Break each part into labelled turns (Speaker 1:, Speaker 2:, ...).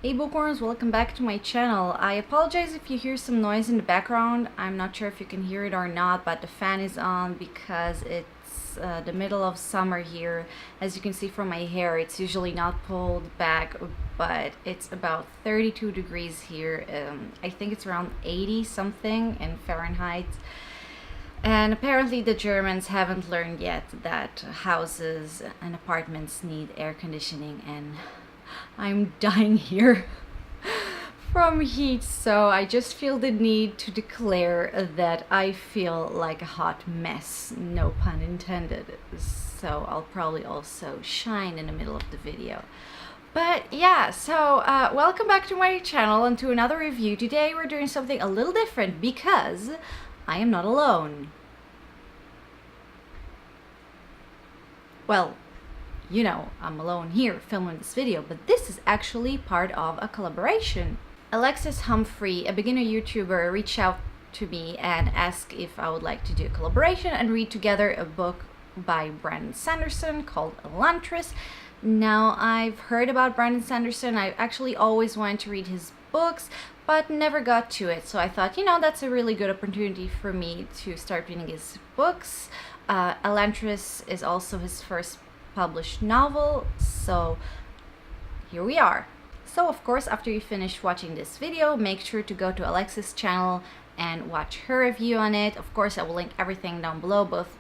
Speaker 1: Hey bookworms, welcome back to my channel. I apologize if you hear some noise in the background. I'm not sure if you can hear it or not, but the fan is on because it's the middle of summer here. As you can see from my hair, it's usually not pulled back, but it's about 32 degrees here. I think it's around 80 something in Fahrenheit. And apparently the Germans haven't learned yet that houses and apartments need air conditioning, and I'm dying here from heat, so I just feel the need to declare that I feel like a hot mess, no pun intended. So I'll probably also shine in the middle of the video. But yeah, so welcome back to my channel and to another review. Today we're doing something a little different because I am not alone. Well, you know, I'm alone here filming this video, but this is actually part of a collaboration. Alexis Humphrey, a beginner YouTuber, reached out to me and asked if I would like to do a collaboration and read together a book by Sanderson called Elantris. Now, I've heard about Sanderson. I actually always wanted to read his books, but never got to it. So I thought, you know, that's a really good opportunity for me to start reading his books. Elantris is also his first published novel, so here we are. So of course, after you finish watching this video, make sure to go to Alexis' channel and watch her review on it. Of course, I will link everything down below, both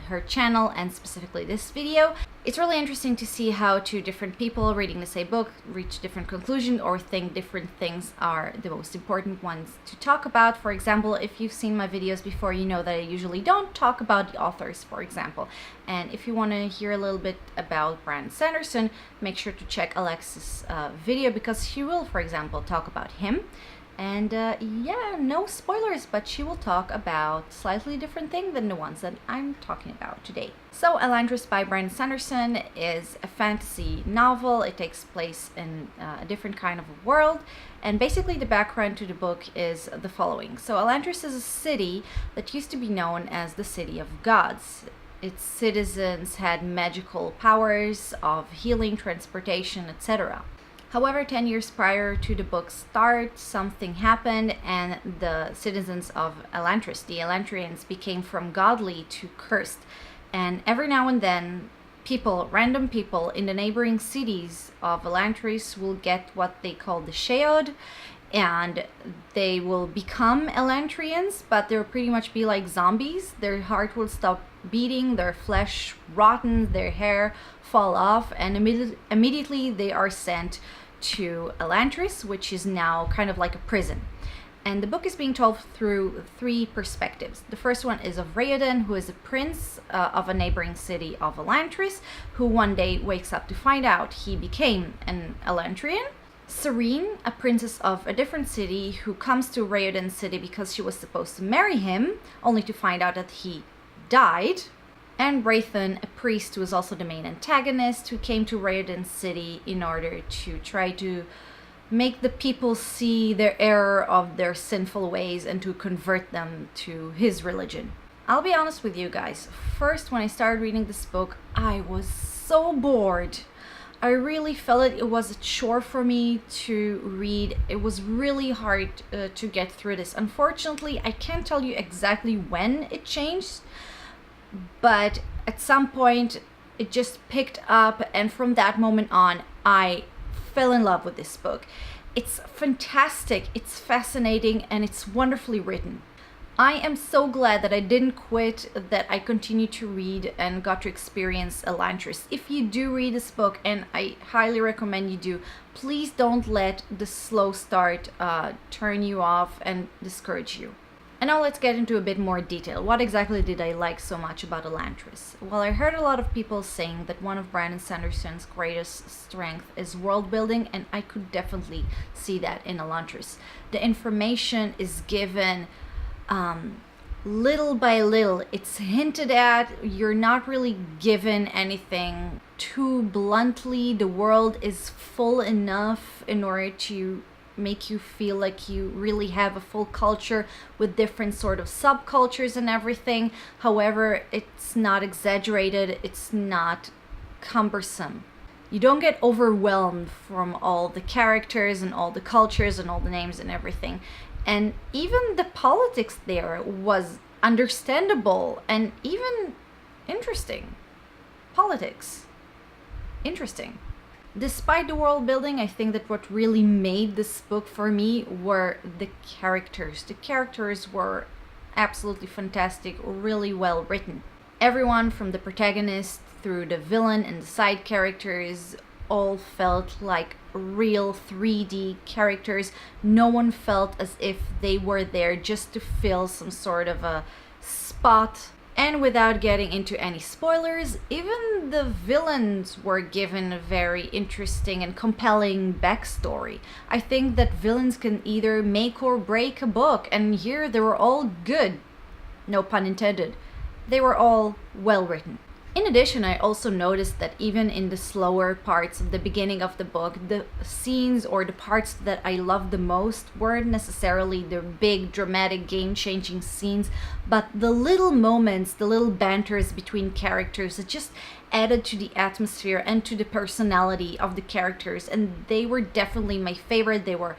Speaker 1: her channel and specifically this video. It's really interesting to see how two different people reading the same book reach different conclusions or think different things are the most important ones to talk about. For example, if you've seen my videos before, you know that I usually don't talk about the authors, for example. And if you want to hear a little bit about Sanderson, make sure to check Alexis' video because she will, for example, talk about him. And yeah, no spoilers, but she will talk about slightly different things than the ones that I'm talking about today. So Elantris by Sanderson is a fantasy novel. It takes place in a different kind of a world. And basically the background to the book is the following. So Elantris is a city that used to be known as the City of Gods. Its citizens had magical powers of healing, transportation, etc. However, 10 years prior to the book's start, something happened and the citizens of Elantris, the Elantrians, became from godly to cursed. And every now and then, random people in the neighboring cities of Elantris will get what they call the Sheod, and they will become Elantrians, but they'll pretty much be like zombies. Their heart will stop beating, their flesh rotten, their hair fall off, and immediately they are sent to Elantris, which is now kind of like a prison. And the book is being told through three perspectives. The first one is of Raoden, who is a prince of a neighboring city of Elantris, who one day wakes up to find out he became an Elantrian. Serene, a princess of a different city, who comes to Raoden's city because she was supposed to marry him, only to find out that he died. And Wraithen, a priest who is also the main antagonist, who came to Raoden's city in order to try to make the people see their error of their sinful ways and to convert them to his religion. I'll be honest with you guys, first when I started reading this book, I was so bored. I really felt it was a chore for me to read. It was really hard to get through this. Unfortunately, I can't tell you exactly when it changed, but at some point it just picked up, and from that moment on I fell in love with this book. It's fantastic, it's fascinating, and it's wonderfully written. I am so glad that I didn't quit, that I continued to read and got to experience Elantris. If you do read this book, and I highly recommend you do, please don't let the slow start turn you off and discourage you. And now let's get into a bit more detail. What exactly did I like so much about Elantris? Well, I heard a lot of people saying that one of Sanderson's greatest strength is world building, and I could definitely see that in Elantris. The information is given little by little. It's hinted at. You're not really given anything too bluntly. The world is full enough in order to make you feel like you really have a full culture with different sort of subcultures and everything. However, it's not exaggerated, it's not cumbersome. You don't get overwhelmed from all the characters and all the cultures and all the names and everything. And even the politics there was understandable and even interesting. Politics. Interesting. Despite the world building, I think that what really made this book for me were the characters. The characters were absolutely fantastic, really well written. Everyone from the protagonist through the villain and the side characters all felt like real 3D characters. No one felt as if they were there just to fill some sort of a spot. And without getting into any spoilers, even the villains were given a very interesting and compelling backstory. I think that villains can either make or break a book, and here they were all good. No pun intended. They were all well written. In addition, I also noticed that even in the slower parts of the beginning of the book, the scenes or the parts that I loved the most weren't necessarily the big, dramatic, game-changing scenes, but the little moments, the little banters between characters that just added to the atmosphere and to the personality of the characters, and they were definitely my favorite. They were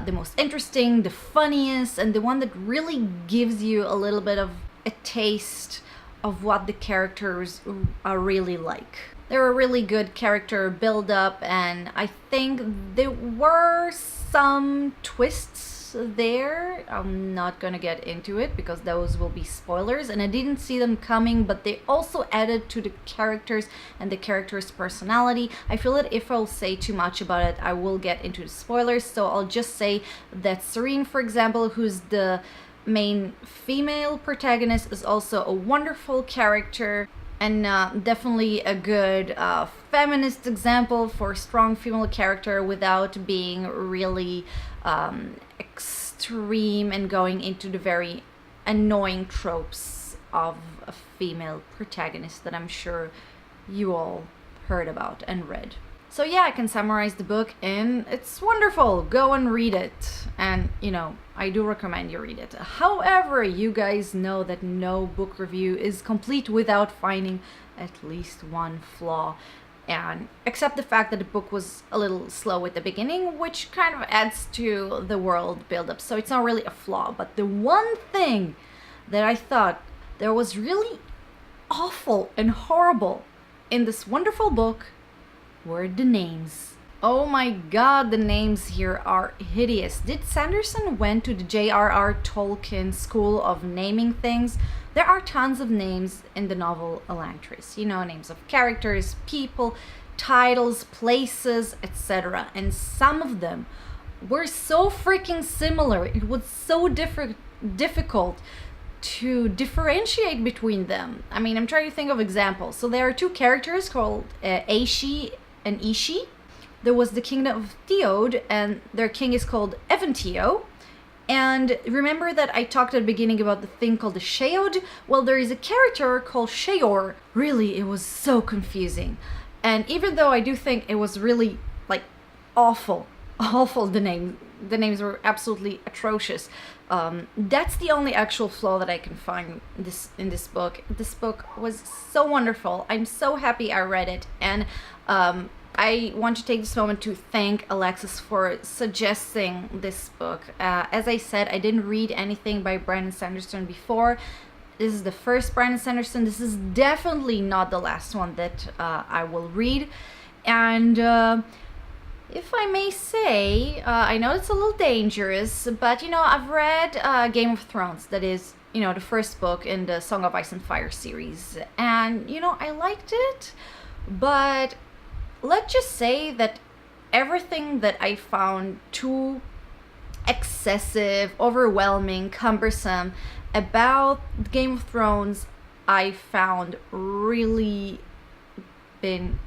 Speaker 1: the most interesting, the funniest, and the one that really gives you a little bit of a taste of what the characters are really like. There were really good character build-up, and I think there were some twists there. I'm not gonna get into it because those will be spoilers, and I didn't see them coming, but they also added to the characters and the character's personality. I feel that if I'll say too much about it, I will get into the spoilers, so I'll just say that Serene, for example, who's the main female protagonist, is also a wonderful character and definitely a good feminist example for a strong female character without being really extreme and going into the very annoying tropes of a female protagonist that I'm sure you all heard about and read. So yeah, I can summarize the book in it's wonderful. Go and read it. And, you know, I do recommend you read it. However, you guys know that no book review is complete without finding at least one flaw. And except the fact that the book was a little slow at the beginning, which kind of adds to the world build-up. So it's not really a flaw. But the one thing that I thought there was really awful and horrible in this wonderful book were the names. Oh my god, the names here are hideous. Did Sanderson went to the J.R.R. Tolkien school of naming things? There are tons of names in the novel Elantris. You know, names of characters, people, titles, places, etc. And some of them were so freaking similar. It was so difficult to differentiate between them. I mean, I'm trying to think of examples. So there are two characters called Aishi and Ishi. There was the kingdom of Theod, and their king is called Eventio. And remember that I talked at the beginning about the thing called the Sheod? Well, there is a character called Sheor. Really, it was so confusing. And even though I do think it was really, like, awful, the names were absolutely atrocious. That's the only actual flaw that I can find in this book. This book was so wonderful. I'm so happy I read it, and I want to take this moment to thank Alexis for suggesting this book. As I said, I didn't read anything by Brandon Sanderson before. This is the first Brandon Sanderson. This is definitely not the last one that I will read, and if I may say, I know it's a little dangerous, but, you know, I've read Game of Thrones, that is, you know, the first book in the Song of Ice and Fire series, and, you know, I liked it, but let's just say that everything that I found too excessive, overwhelming, cumbersome about Game of Thrones, I found really been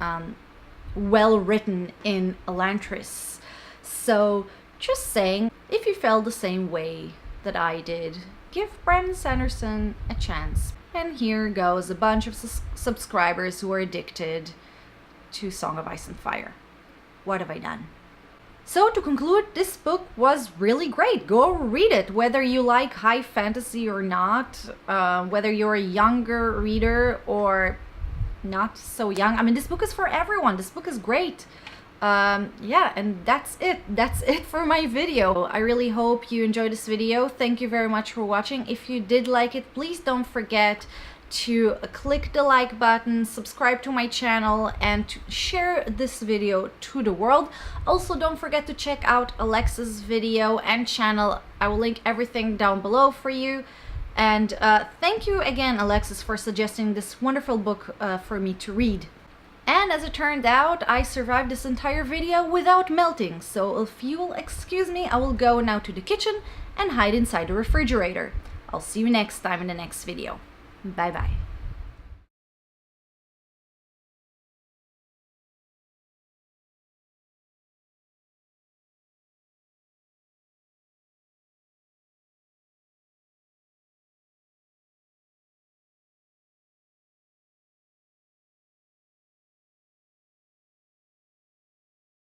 Speaker 1: well written in Elantris. So just saying, if you felt the same way that I did, give Brandon Sanderson a chance. And here goes a bunch of subscribers who are addicted to Song of Ice and Fire. What have I done? So to conclude, this book was really great. Go read it, whether you like high fantasy or not, whether you're a younger reader or not so young. I mean, this book is for everyone. This book is great. Yeah, and that's it for my video. I really hope you enjoyed this video. Thank you very much for watching. If you did like it, please don't forget to click the like button, subscribe to my channel, and to share this video to the world. Also, don't forget to check out Alexis' video and channel. I will link everything down below for you. And thank you again, Alexis, for suggesting this wonderful book for me to read. And as it turned out, I survived this entire video without melting, so if you will excuse me, I will go now to the kitchen and hide inside the refrigerator. I'll see you next time in the next video. Bye bye.